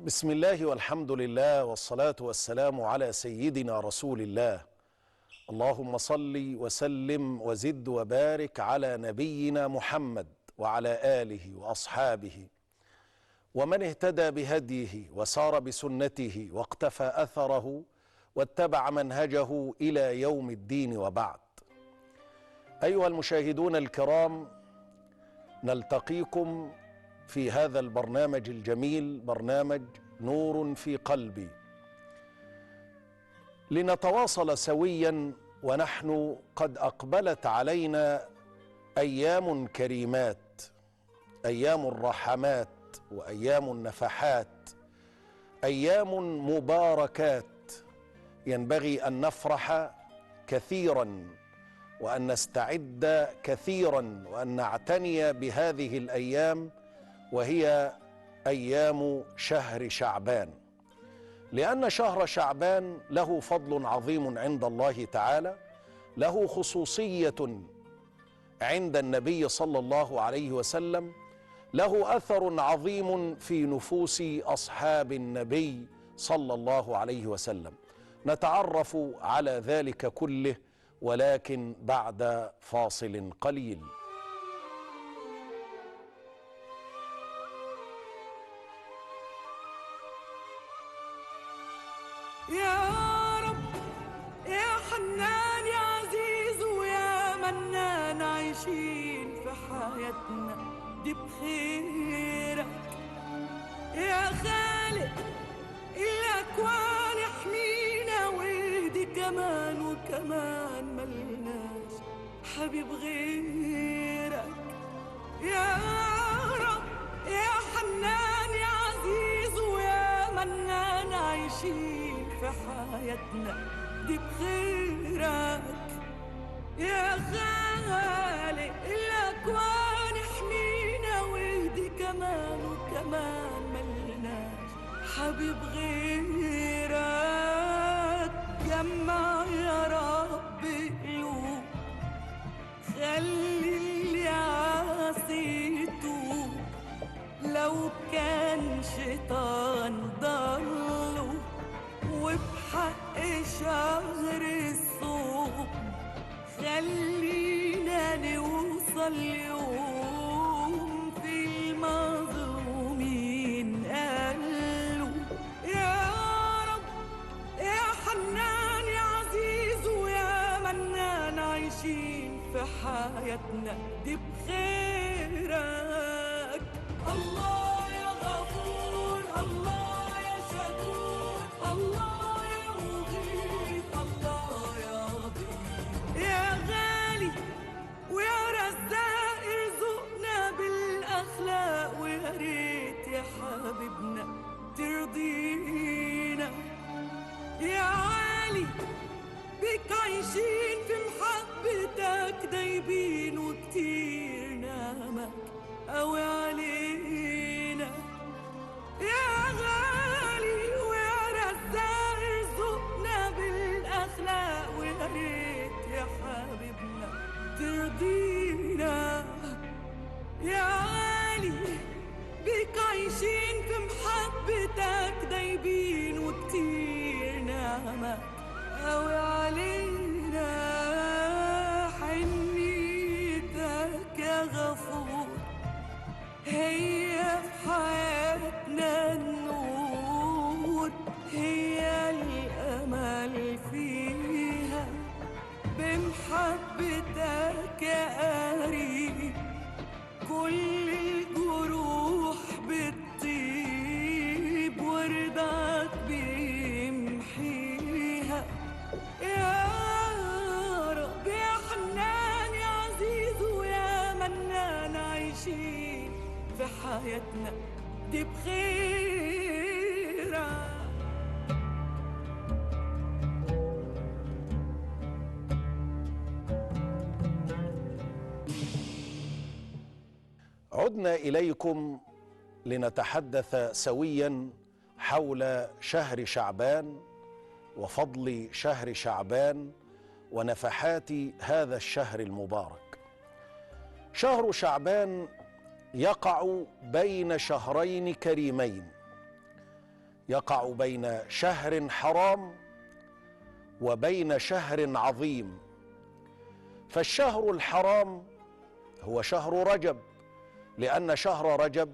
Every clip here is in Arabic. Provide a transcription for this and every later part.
بسم الله والحمد لله والصلاة والسلام على سيدنا رسول الله. اللهم صل وسلم وزد وبارك على نبينا محمد وعلى آله وأصحابه ومن اهتدى بهديه وسار بسنته واقتفى أثره واتبع منهجه إلى يوم الدين، وبعد. أيها المشاهدون الكرام، نلتقيكم في هذا البرنامج الجميل، برنامج نور في قلبي، لنتواصل سويا ونحن قد أقبلت علينا أيام كريمات، أيام الرحمات وأيام النفحات، أيام مباركات، ينبغي أن نفرح كثيرا وأن نستعد كثيرا وأن نعتني بهذه الأيام، وهي أيام شهر شعبان، لأن شهر شعبان له فضل عظيم عند الله تعالى، له خصوصية عند النبي صلى الله عليه وسلم، له أثر عظيم في نفوس أصحاب النبي صلى الله عليه وسلم. نتعرف على ذلك كله ولكن بعد فاصل قليل. يا رب يا حنان يا عزيز ويا منان، عايشين في حياتنا دي بخيرك. يا خالق الأكوان احمينا واهدي كمان وكمان، ملناش حبيب غيرك. يا رب يا حنان يا عزيز ويا منان، عايشين في حياتنا دي بخيرك. يا خالق الأكوان احمينا واهدي كمان وكمان، ملناش حبيب غيرك. جمع يا رب قلوب، خلي اللي عاصي يتوب، لو كان شيطان ضله وبحق شهر الصوم، خلينا نوصل يوم في المظلومين قالوا. يا رب يا حنان يا عزيز ويا منان، عايشين في حياتنا دي بخيرك. الله يا غفور، الله يا شكور، الله يا مغيث، الله يا لطيف. يا غالي ويا رزاق ارزقنا بالأخلاق، ويا ريت يا حبيبنا ترضينا. يا عالي بك عايشين في محبتك دايبين، وكتير نعمك قوي علينا. يا غالي ويا رزاق ارزقنا بالأخلاق، ويا ريت يا حبيبنا ترضينا. يا عالي بك عايشين في محبتك دايبين، وكتير نعمك قوي علينا. حنيتك يا غفور هي في حياتنا النور، هي الأمل فيها، بمحبتك يا قريب كل الجروح بتطيب، ورضاك بيمحيها. يا رب يا حنان يا عزيز ويا منان، عايشين في حياتنا دي بخيرك. عدنا إليكم لنتحدث سويا حول شهر شعبان وفضل شهر شعبان ونفحات هذا الشهر المبارك. شهر شعبان يقع بين شهرين كريمين، يقع بين شهر حرام وبين شهر عظيم. فالشهر الحرام هو شهر رجب، لأن شهر رجب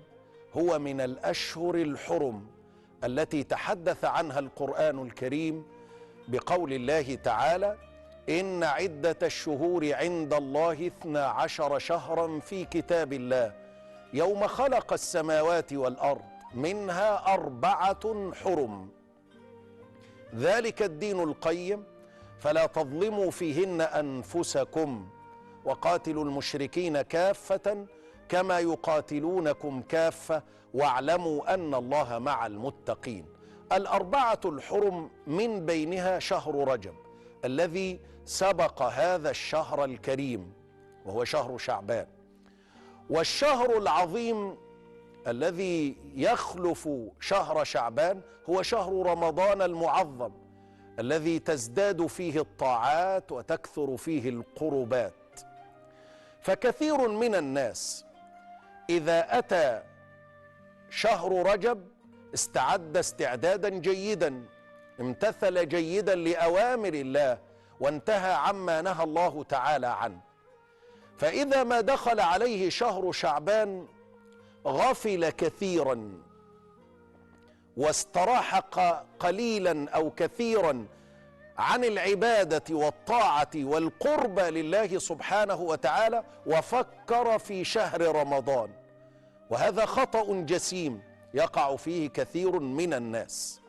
هو من الأشهر الحرم التي تحدث عنها القرآن الكريم بقول الله تعالى: إن عدة الشهور عند الله 12 شهرا في كتاب الله يوم خلق السماوات والأرض منها 4 حرم ذلك الدين القيم فلا تظلموا فيهن أنفسكم وقاتلوا المشركين كافة كما يقاتلونكم كافة واعلموا أن الله مع المتقين. 4 الحرم من بينها شهر رجب الذي سبق هذا الشهر الكريم وهو شهر شعبان. والشهر العظيم الذي يخلف شهر شعبان هو شهر رمضان المعظم الذي تزداد فيه الطاعات وتكثر فيه القربات. فكثير من الناس إذا أتى شهر رجب استعد استعدادا جيدا، امتثل جيدا لأوامر الله وانتهى عما نهى الله تعالى عنه. فإذا ما دخل عليه شهر شعبان غفل كثيرا واستراح قليلا أو كثيرا عن العبادة والطاعة والقرب لله سبحانه وتعالى وفكر في شهر رمضان، وهذا خطأ جسيم يقع فيه كثير من الناس.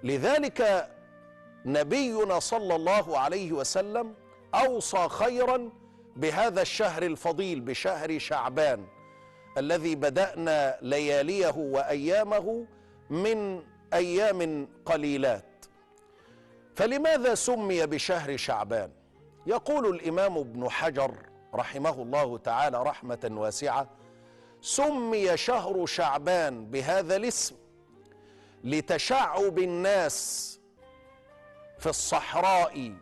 لذلك نبينا صلى الله عليه وسلم أوصى خيرا بهذا الشهر الفضيل، بشهر شعبان الذي بدأنا لياليه وأيامه من أيام قليلات. فلماذا سمي بشهر شعبان؟ يقول الإمام ابن حجر رحمه الله تعالى رحمة واسعة: سمي شهر شعبان بهذا الاسم لتشعب الناس في الصحراء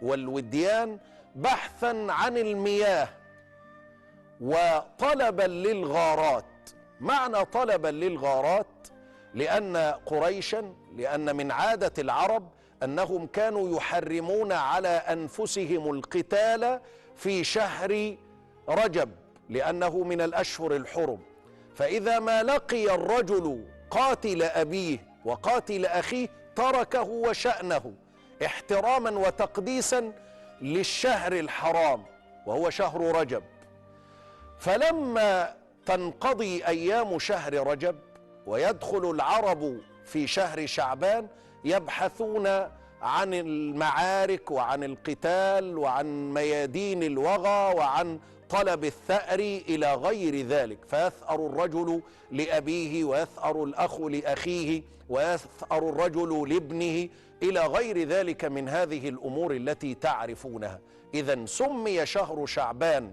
والوديان بحثا عن المياه وطلبا للغارات. معنى طلبا للغارات لأن من عادة العرب أنهم كانوا يحرمون على أنفسهم القتال في شهر رجب لأنه من الأشهر الحرم. فإذا ما لقي الرجل قاتل أبيه وقاتل أخيه تركه وشأنه احتراما وتقديسا للشهر الحرام وهو شهر رجب. فلما تنقضي أيام شهر رجب ويدخل العرب في شهر شعبان يبحثون عن المعارك وعن القتال وعن ميادين الوغى وعن طلب الثأر إلى غير ذلك، فيثأر الرجل لأبيه ويثأر الأخ لأخيه ويثأر الرجل لابنه إلى غير ذلك من هذه الأمور التي تعرفونها. إذن سمي شهر شعبان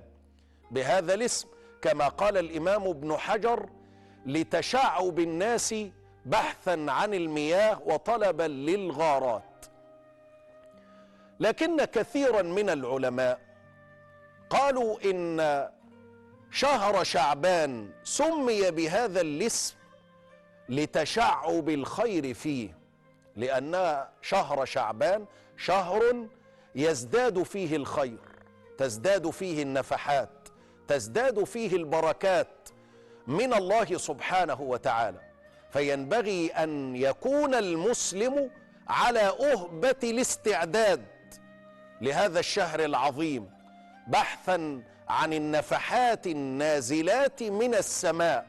بهذا الاسم كما قال الإمام ابن حجر لتشعب الناس بحثا عن المياه وطلبا للغارات. لكن كثيرا من العلماء قالوا إن شهر شعبان سمي بهذا الاسم لتشعب الخير فيه، لأن شهر شعبان شهر يزداد فيه الخير، تزداد فيه النفحات، تزداد فيه البركات من الله سبحانه وتعالى. فينبغي أن يكون المسلم على أهبة الاستعداد لهذا الشهر العظيم بحثا عن النفحات النازلات من السماء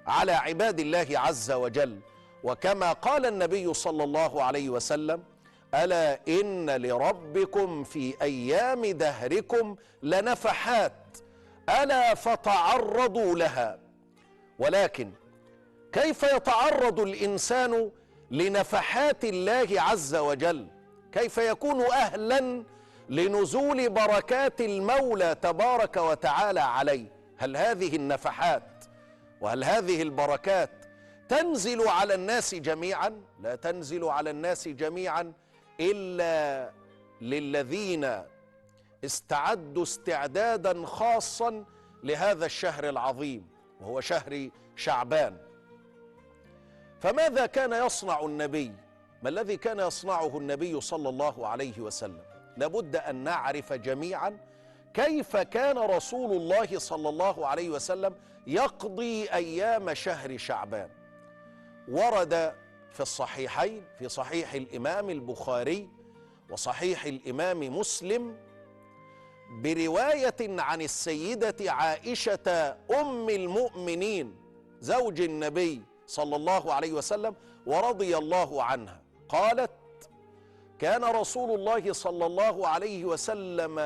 على عباد الله عز وجل. وكما قال النبي صلى الله عليه وسلم: ألا إن لربكم في أيام دهركم لنفحات ألا فتعرضوا لها. ولكن كيف يتعرض الإنسان لنفحات الله عز وجل؟ كيف يكون أهلا لنزول بركات المولى تبارك وتعالى عليه؟ هل هذه النفحات وهل هذه البركات تنزل على الناس جميعا؟ لا تنزل على الناس جميعا إلا للذين استعدوا استعدادا خاصا لهذا الشهر العظيم وهو شهر شعبان. فماذا كان يصنع النبي؟ ما الذي كان يصنعه النبي صلى الله عليه وسلم؟ لابد أن نعرف جميعا كيف كان رسول الله صلى الله عليه وسلم يقضي أيام شهر شعبان. ورد في الصحيحين، في صحيح الإمام البخاري وصحيح الإمام مسلم، برواية عن السيدة عائشة أم المؤمنين زوج النبي صلى الله عليه وسلم ورضي الله عنها، قالت: كان رسول الله صلى الله عليه وسلم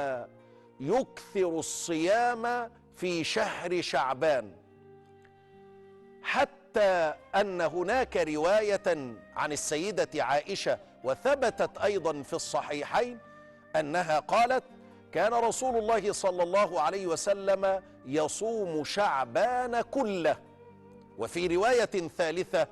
يكثر الصيام في شهر شعبان، حتى أن هناك رواية عن السيدة عائشة وثبتت أيضا في الصحيحين أنها قالت: كان رسول الله صلى الله عليه وسلم يصوم شعبان كله. وفي رواية ثالثة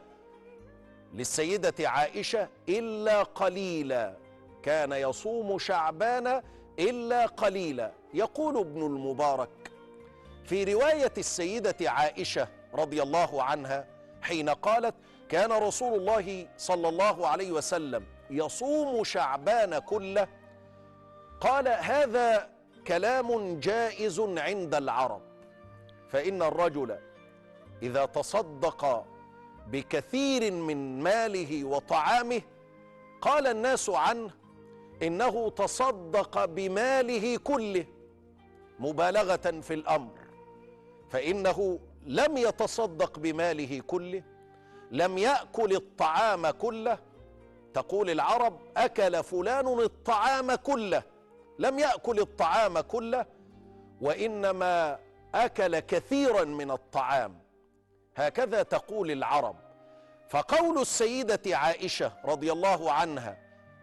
للسيدة عائشة: إلا قليلا، كان يصوم شعبان إلا قليلا. يقول ابن المبارك في رواية السيدة عائشة رضي الله عنها حين قالت: كان رسول الله صلى الله عليه وسلم يصوم شعبان كله، قال: هذا كلام جائز عند العرب، فإن الرجل إذا تصدق بكثير من ماله وطعامه قال الناس عنه إنه تصدق بماله كله، مبالغة في الأمر، فإنه لم يتصدق بماله كله، لم يأكل الطعام كله. تقول العرب: أكل فلان الطعام كله، لم يأكل الطعام كله، وإنما أكل كثيرا من الطعام، هكذا تقول العرب. فقول السيدة عائشة رضي الله عنها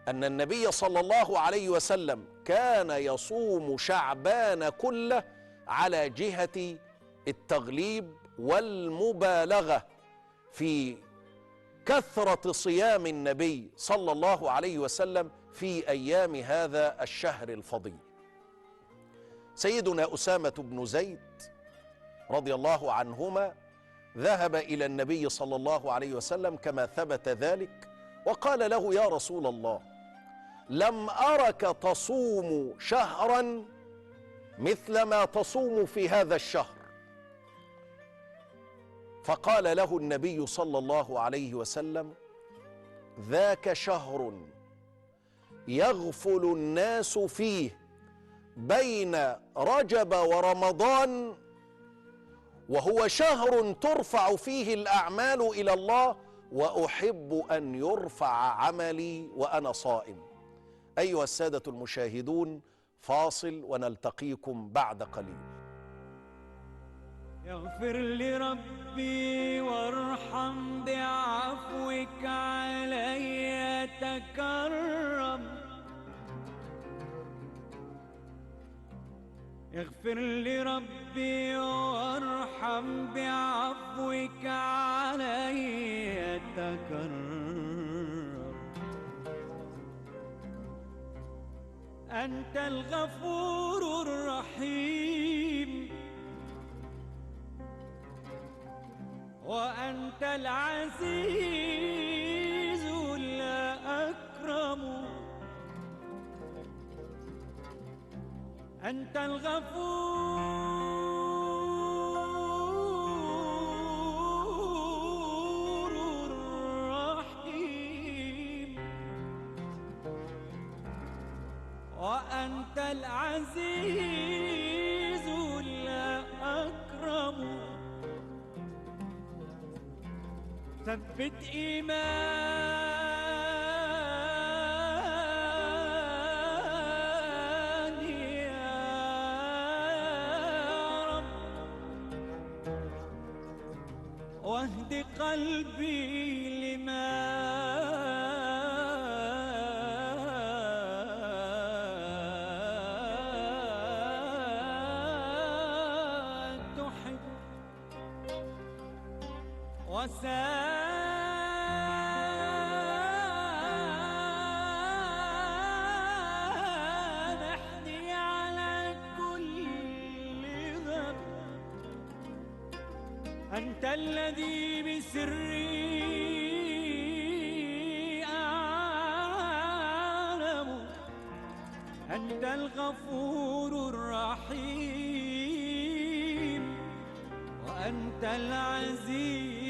أن النبي صلى الله عليه وسلم كان يصوم شعبان كله على جهة التغليب والمبالغة في كثرة صيام النبي صلى الله عليه وسلم في أيام هذا الشهر الفضيل. سيدنا أسامة بن زيد رضي الله عنهما ذهب إلى النبي صلى الله عليه وسلم كما ثبت ذلك، وقال له: يا رسول الله، لم أرك تصوم شهرا مثل ما تصوم في هذا الشهر. فقال له النبي صلى الله عليه وسلم: ذاك شهر يغفل الناس فيه بين رجب ورمضان، وهو شهر ترفع فيه الأعمال إلى الله، وأحب أن يرفع عملي وأنا صائم. أيها السادة المشاهدون، فاصل ونلتقيكم بعد قليل. يغفر لي ربي وارحم بعفوك علي تكرم، اغفر لي ربي وارحم بعفوك علي تكرم، أنت الغفور الرحيم وأنت العزيز الأكرم، أنت الغفور الرحيم وأنت العزيز الأكرم. ثبت إيماني يا رب، واهد قلبي لما تحب، وسامحني على كل ذنب، أنت الذي بسري أنت الغفور الرحيم وأنت العزيز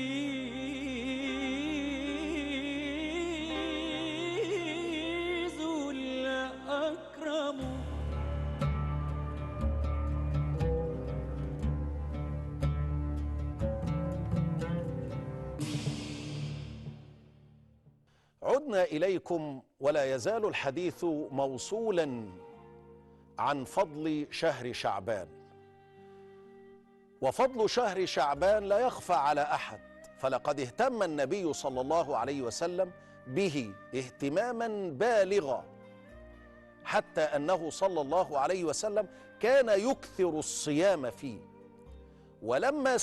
الأكرم. عدنا إليكم ولا يزال الحديث موصولا عن فضل شهر شعبان. وفضل شهر شعبان لا يخفى على أحد، فلقد اهتم النبي صلى الله عليه وسلم به اهتماما بالغا، حتى أنه صلى الله عليه وسلم كان يكثر الصيام فيه. ولما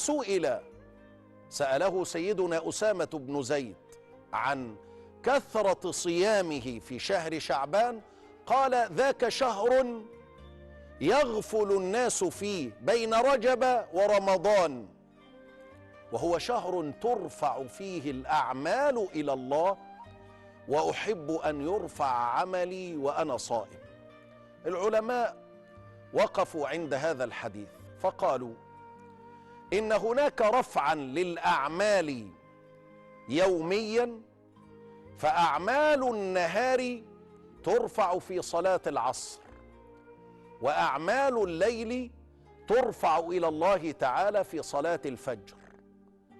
سأله سيدنا أسامة بن زيد عن كثرة صيامه في شهر شعبان، قال: ذاك شهر يغفل الناس فيه بين رجب ورمضان، وهو شهر ترفع فيه الأعمال إلى الله، وأحب أن يرفع عملي وأنا صائم. العلماء وقفوا عند هذا الحديث فقالوا إن هناك رفعا للأعمال يوميا، فأعمال النهار ترفع في صلاة العصر، وأعمال الليل ترفع إلى الله تعالى في صلاة الفجر،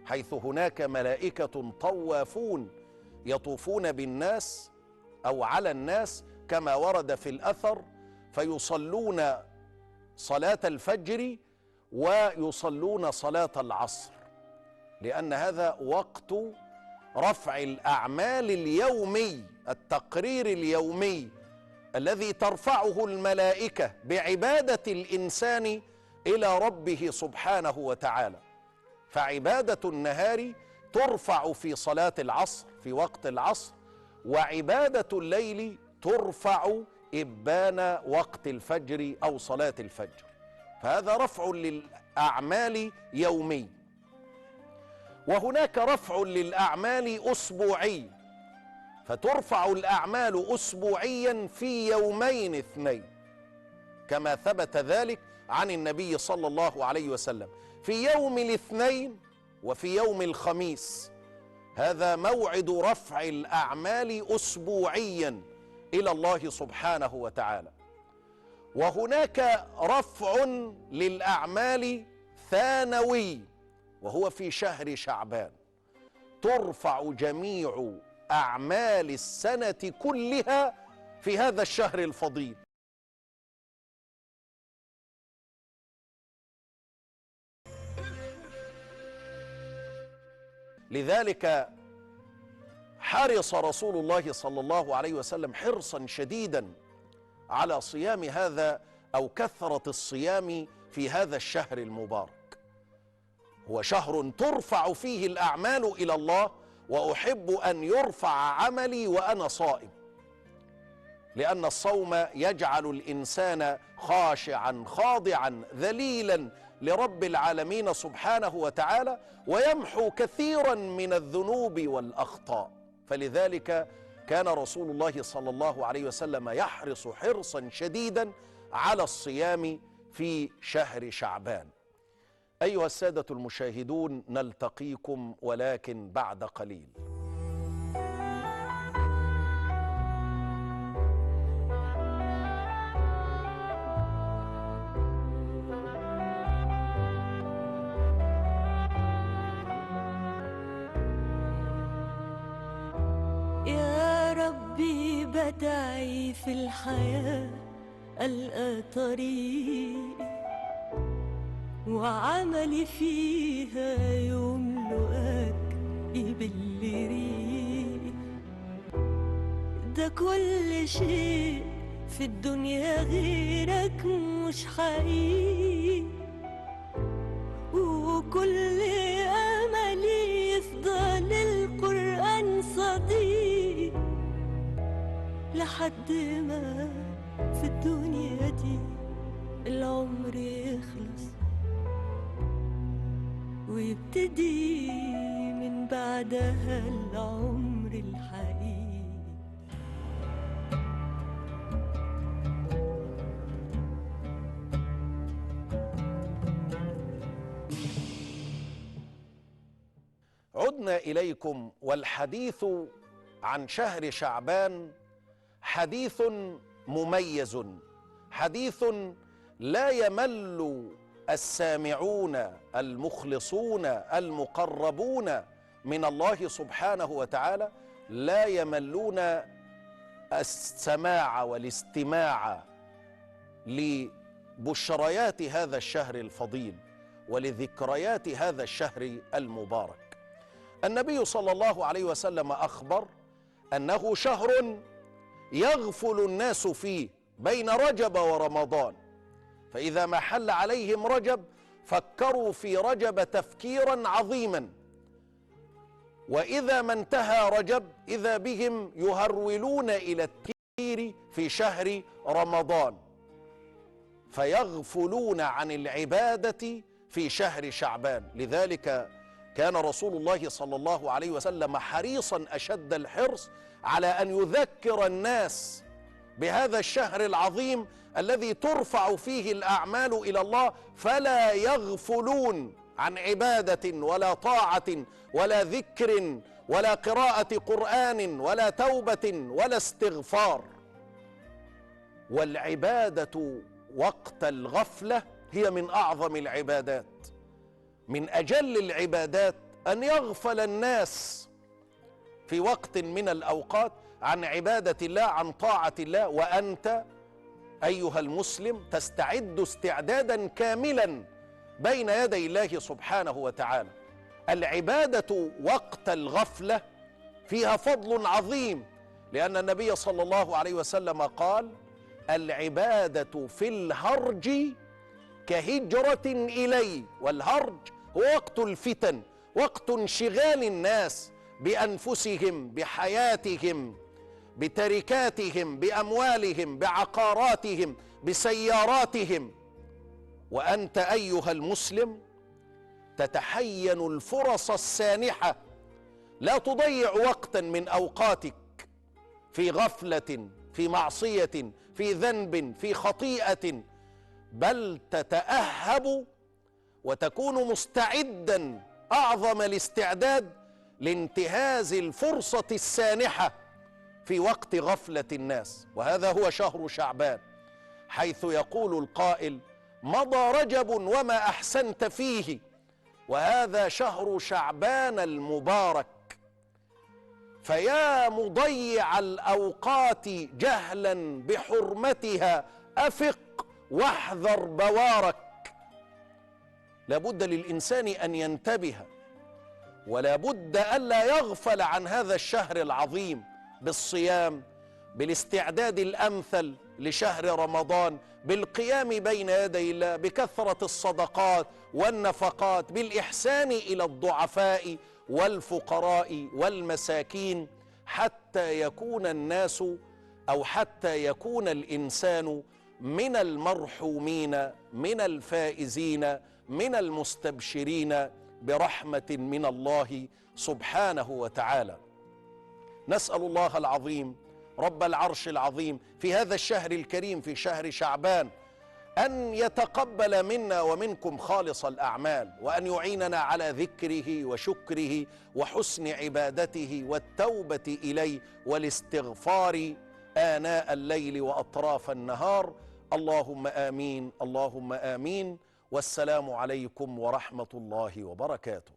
حيث هناك ملائكة طوافون يطوفون بالناس أو على الناس كما ورد في الأثر، فيصلون صلاة الفجر ويصلون صلاة العصر، لأن هذا وقت رفع الأعمال اليومي، التقرير اليومي الذي ترفعه الملائكة بعبادة الإنسان إلى ربه سبحانه وتعالى. فعبادة النهار ترفع في صلاة العصر في وقت العصر، وعبادة الليل ترفع إبان وقت الفجر أو صلاة الفجر، فهذا رفع للأعمال يومي. وهناك رفع للأعمال أسبوعي، فترفع الأعمال أسبوعيا في يومين اثنين، كما ثبت ذلك عن النبي صلى الله عليه وسلم في يوم الاثنين وفي يوم الخميس. هذا موعد رفع الأعمال أسبوعيا إلى الله سبحانه وتعالى. وهناك رفع للأعمال ثانوي، وهو في شهر شعبان، ترفع جميع أعمال السنة كلها في هذا الشهر الفضيل. لذلك حرص رسول الله صلى الله عليه وسلم حرصا شديدا على صيام هذا أو كثرة الصيام في هذا الشهر المبارك. هو شهر ترفع فيه الأعمال إلى الله، وأحب أن يرفع عملي وأنا صائم، لأن الصوم يجعل الإنسان خاشعا خاضعا ذليلا لرب العالمين سبحانه وتعالى، ويمحو كثيرا من الذنوب والأخطاء. فلذلك كان رسول الله صلى الله عليه وسلم يحرص حرصا شديدا على الصيام في شهر شعبان. أيها السادة المشاهدون، نلتقيكم ولكن بعد قليل. يا ربي بدعي في الحياة ألقى طريق، وعملي فيها يملؤك بالريق. ده كل شيء في الدنيا غيرك مش حقيقي، وكل أملي يفضل القرآن صديق، لحد ما في الدنيا دي العمر يخلص ويبتدي من بعدها العمر الحقيقي. عدنا إليكم والحديث عن شهر شعبان حديث مميز، حديث لا يمل السامعون المخلصون المقربون من الله سبحانه وتعالى، لا يملون السماع والاستماع لبشريات هذا الشهر الفضيل ولذكريات هذا الشهر المبارك. النبي صلى الله عليه وسلم أخبر أنه شهر يغفل الناس فيه بين رجب ورمضان، فإذا ما حل عليهم رجب فكروا في رجب تفكيرا عظيما، وإذا ما انتهى رجب إذا بهم يهرولون إلى التفكير في شهر رمضان، فيغفلون عن العبادة في شهر شعبان. لذلك كان رسول الله صلى الله عليه وسلم حريصا أشد الحرص على أن يذكر الناس بهذا الشهر العظيم الذي ترفع فيه الأعمال إلى الله، فلا يغفلون عن عبادة ولا طاعة ولا ذكر ولا قراءة قرآن ولا توبة ولا استغفار. والعبادة وقت الغفلة هي من أعظم العبادات، من أجل العبادات أن يغفل الناس في وقت من الأوقات عن عبادة الله، عن طاعة الله، وأنت أيها المسلم تستعد استعدادا كاملا بين يدي الله سبحانه وتعالى. العبادة وقت الغفلة فيها فضل عظيم، لأن النبي صلى الله عليه وسلم قال: العبادة في الهرج كهجرة إلي. والهرج هو وقت الفتن، وقت انشغال الناس بأنفسهم، بحياتهم، بتركاتهم، بأموالهم، بعقاراتهم، بسياراتهم، وأنت أيها المسلم تتحين الفرص السانحة، لا تضيع وقتا من أوقاتك في غفلة، في معصية، في ذنب، في خطيئة، بل تتأهب وتكون مستعدا أعظم الاستعداد لانتهاز الفرصة السانحة في وقت غفلة الناس. وهذا هو شهر شعبان، حيث يقول القائل: مضى رجب وما أحسنت فيه. وهذا شهر شعبان المبارك، فيا مضيع الأوقات جهلا بحرمتها أفق واحذر بوارك. لابد للإنسان أن ينتبه، ولا بد ألا يغفل عن هذا الشهر العظيم بالصيام، بالاستعداد الأمثل لشهر رمضان، بالقيام بين يدي الله، بكثرة الصدقات والنفقات، بالإحسان إلى الضعفاء والفقراء والمساكين، حتى يكون الناس أو حتى يكون الإنسان من المرحومين، من الفائزين، من المستبشرين برحمة من الله سبحانه وتعالى. نسأل الله العظيم رب العرش العظيم في هذا الشهر الكريم، في شهر شعبان، أن يتقبل منا ومنكم خالص الأعمال، وأن يعيننا على ذكره وشكره وحسن عبادته والتوبة إليه والاستغفار آناء الليل وأطراف النهار. اللهم آمين، اللهم آمين، والسلام عليكم ورحمة الله وبركاته.